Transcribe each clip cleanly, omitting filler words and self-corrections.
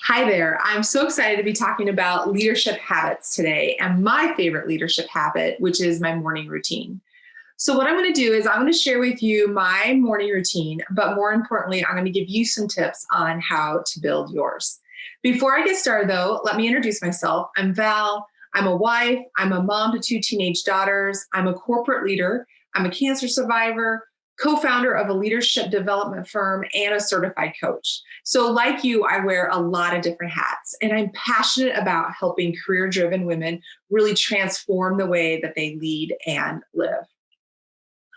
Hi there. I'm so excited to be talking about leadership habits today and my favorite leadership habit, which is my morning routine. So, what I'm going to do is I'm going to share with you my morning routine, but more importantly, I'm going to give you some tips on how to build yours. Before I get started, though, let me introduce myself. I'm Val. I'm a wife. I'm a mom to two teenage daughters. I'm a corporate leader. I'm a cancer survivor, co-founder of a leadership development firm, and a certified coach. So like you, I wear a lot of different hats, and I'm passionate about helping career-driven women really transform the way that they lead and live.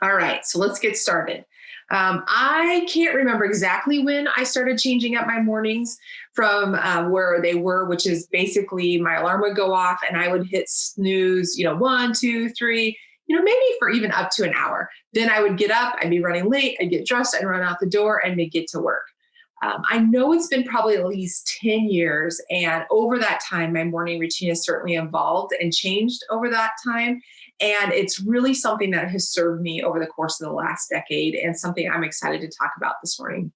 All right, so let's get started. I can't remember exactly when I started changing up my mornings from where they were, which is basically my alarm would go off and I would hit snooze, 1, 2, 3, maybe for even up to an hour. Then I would get up, I'd be running late, I'd get dressed and run out the door and they'd get to work. I know it's been probably at least 10 years. And over that time, my morning routine has certainly evolved and changed over that time. And it's really something that has served me over the course of the last decade and something I'm excited to talk about this morning.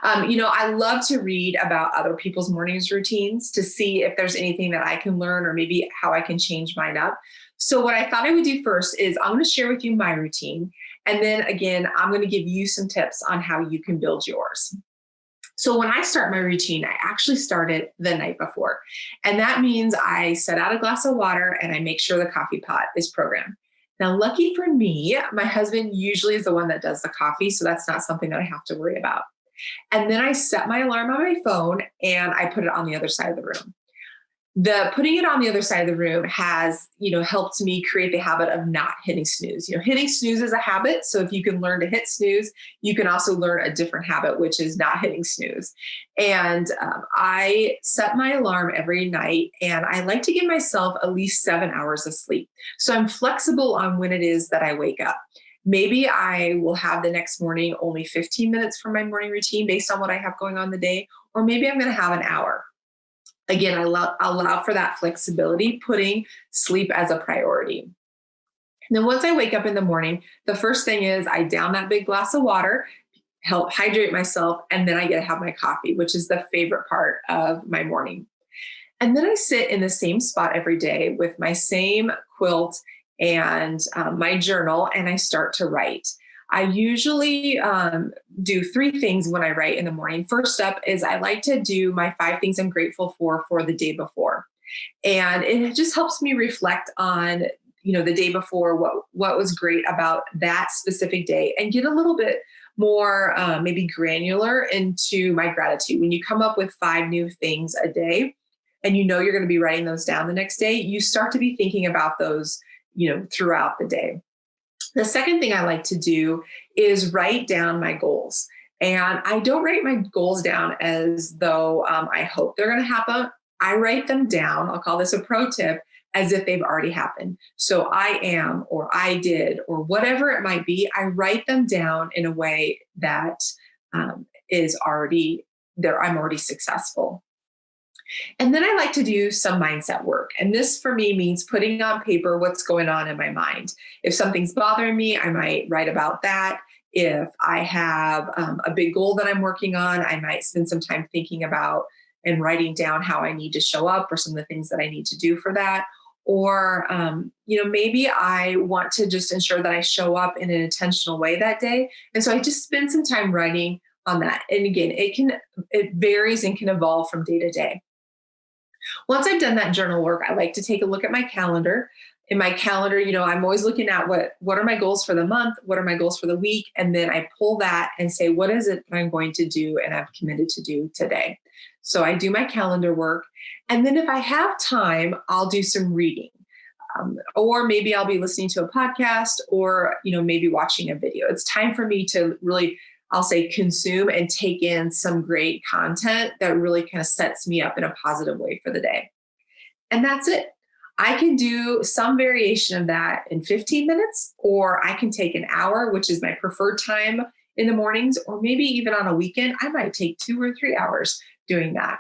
I love to read about other people's mornings routines to see if there's anything that I can learn or maybe how I can change mine up. So what I thought I would do first is I'm going to share with you my routine. And then again, I'm going to give you some tips on how you can build yours. So when I start my routine, I actually start it the night before. And that means I set out a glass of water and I make sure the coffee pot is programmed. Now, lucky for me, my husband usually is the one that does the coffee. So that's not something that I have to worry about. And then I set my alarm on my phone and I put it on the other side of the room. The putting it on the other side of the room has, helped me create the habit of not hitting snooze. Hitting snooze is a habit. So if you can learn to hit snooze, you can also learn a different habit, which is not hitting snooze. And I set my alarm every night and I like to give myself at least 7 hours of sleep. So I'm flexible on when it is that I wake up. Maybe I will have the next morning only 15 minutes for my morning routine based on what I have going on the day, or maybe I'm going to have an hour. Again, I allow for that flexibility, putting sleep as a priority. And then once I wake up in the morning, the first thing is I down that big glass of water, help hydrate myself, and then I get to have my coffee, which is the favorite part of my morning. And then I sit in the same spot every day with my same quilt and my journal, and I start to write. I usually do three things when I write in the morning. First up is I like to do my 5 things I'm grateful for the day before. And it just helps me reflect on, the day before, what was great about that specific day and get a little bit more maybe granular into my gratitude. When you come up with 5 new things a day and you're going to be writing those down the next day, you start to be thinking about those, throughout the day. The second thing I like to do is write down my goals. And I don't write my goals down as though I hope they're going to happen. I write them down, I'll call this a pro tip, as if they've already happened. So I am, or I did, or whatever it might be, I write them down in a way that is already there. I'm already successful. And then I like to do some mindset work. And this for me means putting on paper what's going on in my mind. If something's bothering me, I might write about that. If I have a big goal that I'm working on, I might spend some time thinking about and writing down how I need to show up or some of the things that I need to do for that. Or, maybe I want to just ensure that I show up in an intentional way that day. And so I just spend some time writing on that. And again, it varies and can evolve from day to day. Once I've done that journal work, I like to take a look at my calendar. In my calendar, I'm always looking at what are my goals for the month? What are my goals for the week? And then I pull that and say, what is it that I'm going to do and I've committed to do today? So I do my calendar work. And then if I have time, I'll do some reading. Or maybe I'll be listening to a podcast or, maybe watching a video. It's time for me to really, I'll say, consume and take in some great content that really kind of sets me up in a positive way for the day. And that's it. I can do some variation of that in 15 minutes, or I can take an hour, which is my preferred time in the mornings, or maybe even on a weekend, I might take 2 or 3 hours doing that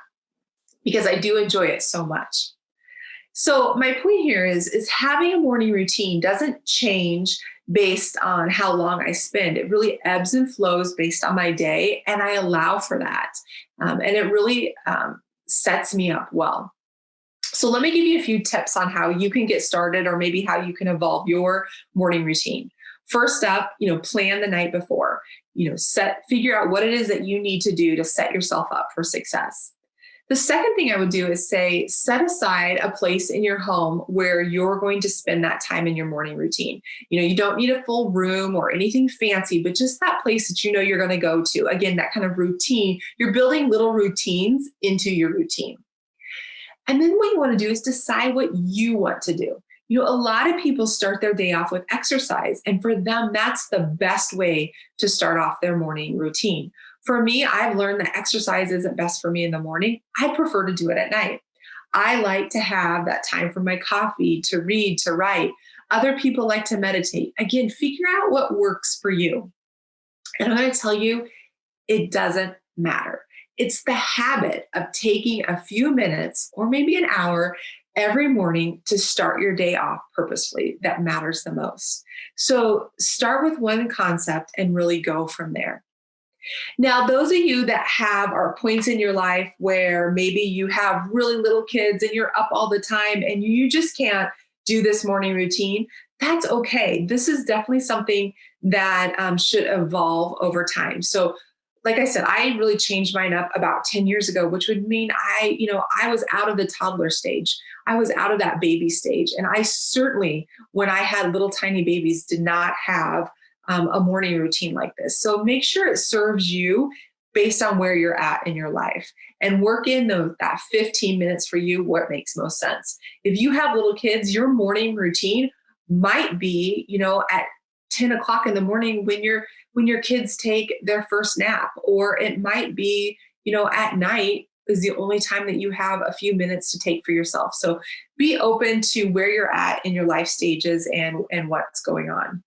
because I do enjoy it so much. So my point here is having a morning routine doesn't change based on how long I spend. It really ebbs and flows based on my day, and I allow for that. And it really sets me up well. So let me give you a few tips on how you can get started, or maybe how you can evolve your morning routine. First up, plan the night before. Figure out what it is that you need to do to set yourself up for success. The second thing I would do is set aside a place in your home where you're going to spend that time in your morning routine. You don't need a full room or anything fancy, but just that place that you're going to go to. Again, that kind of routine. You're building little routines into your routine. And then what you want to do is decide what you want to do. A lot of people start their day off with exercise, and for them, that's the best way to start off their morning routine. For me, I've learned that exercise isn't best for me in the morning. I prefer to do it at night. I like to have that time for my coffee, to read, to write. Other people like to meditate. Again, figure out what works for you. And I'm going to tell you, it doesn't matter. It's the habit of taking a few minutes or maybe an hour every morning to start your day off purposefully that matters the most. So start with one concept and really go from there. Now, those of you that are points in your life where maybe you have really little kids and you're up all the time and you just can't do this morning routine, that's okay. This is definitely something that should evolve over time. So like I said, I really changed mine up about 10 years ago, which would mean I was out of the toddler stage. I was out of that baby stage. And I certainly, when I had little tiny babies, did not have a morning routine like this. So make sure it serves you based on where you're at in your life, and work in that 15 minutes for you, what makes most sense. If you have little kids, your morning routine might be, at 10 o'clock in the morning when your kids take their first nap, or it might be, at night is the only time that you have a few minutes to take for yourself. So be open to where you're at in your life stages and what's going on.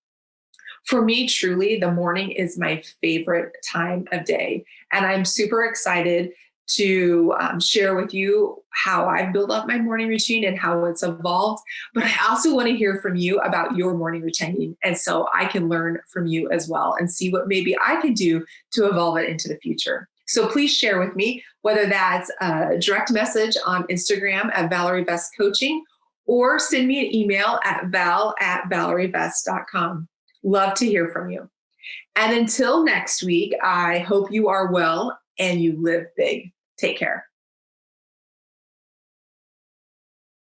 For me, truly, the morning is my favorite time of day. And I'm super excited to share with you how I've built up my morning routine and how it's evolved. But I also want to hear from you about your morning routine. And so I can learn from you as well and see what maybe I could do to evolve it into the future. So please share with me, whether that's a direct message on Instagram at Valarie Best Coaching, or send me an email at val@valariebest.com. Love to hear from you. And until next week, I hope you are well and you live big. Take care.